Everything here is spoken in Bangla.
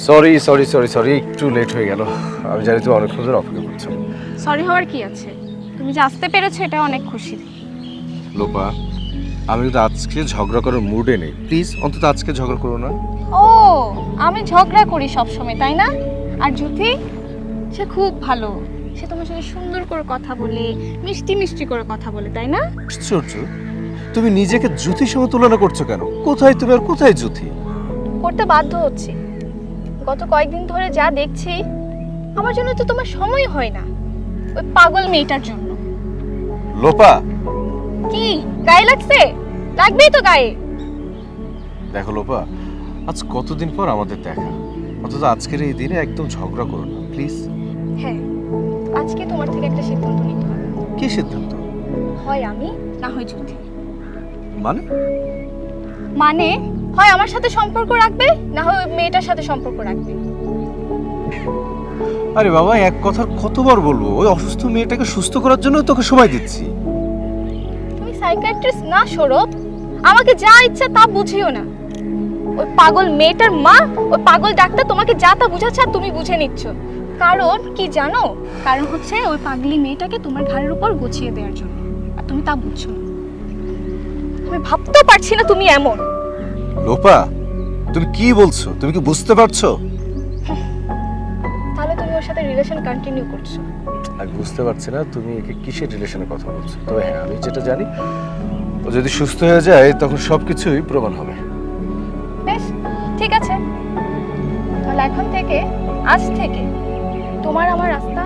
সরি সরি সরি সরি, একটু লেট হয়ে গেল। আমি জানি তুমি অনেকক্ষণ ধরে অপেক্ষা করছো। সরি হওয়ার কি আছে, তুমি যে আসতে পেরেছো এটা অনেক খুশি। লোপা, আমি কিন্তু আজকে ঝগড়া করার মুডে নেই, প্লিজ অন্তত আজকে ঝগড়া করো না। ও, আমি ঝগড়া করি সব সময় তাই না? আর জ্যোতি, সে খুব ভালো, সে তোমার সঙ্গে সুন্দর করে কথা বলে, মিষ্টি মিষ্টি করে কথা বলে, তাই না? আশ্চর্য, তুমি নিজেকে জ্যোতির সঙ্গে তুলনা করছো কেন? কোথায় তুমি আর কোথায় জ্যোতি? করতে বাধ্য হচ্ছি, গত কয়েকদিন ধরে যা দেখছি, আমার জন্য তো তোমার সময় হয় না, ওই পাগল মেয়েটার জন্য। লোপা, কি গায়ে লাগছে? লাগবেই তো গায়ে। দেখো লোপা, আজ কতদিন পর আমাদের দেখা, অন্তত আজকের এই দিনে একদম ঝগড়া করো না প্লিজ। হ্যাঁ, আজকে তোমার থেকে একটা সিদ্ধান্ত নিতে হবে। কি সিদ্ধান্ত? হয় আমি, না হয় জ্যোতি। মানে? মানে হয় আমার সাথে সম্পর্ক রাখবে, না হয় ওই মেয়েটার সাথে সম্পর্ক রাখবে। আরে বাবা, এক কথা কতবার বলবো? ওই অসুস্থ মেয়েটাকে সুস্থ করার জন্য তোকে সময় দিচ্ছি। তুমি সাইকিয়াট্রিস্ট না সৌরভ, আমাকে যা ইচ্ছা তা বুঝিও না। ওই পাগল মেয়েটার মা, ওই পাগল ডাক্তার তোমাকে যা তা বুঝাচ্ছে আর তুমি বুঝে নিচ্ছ। কারণ কি জানো? কারণ হচ্ছে ওই পাগলি মেয়েটাকে তোমার ঘাড়ের উপর গুছিয়ে দেওয়ার জন্য, আর তুমি তা বুঝছো না। আমি ভাবতেও পারছি না তুমি এমন। লোপা, তুমি কি বলছো? তুমি কি বুঝতে পারছো? তাহলে তুমি ওর সাথে রিলেশন কন্টিনিউ করছো। আমি বুঝতে পারছি না তুমি একে কিসের রিলেশনের কথা বলছো। তবে হ্যাঁ, আমি যেটা জানি, ও যদি সুস্থ হয়ে যায় তখন সবকিছুই প্রমাণ হবে। বেশ, ঠিক আছে, তাহলে এখন থেকে, আজ থেকে তোমার আমার রাস্তা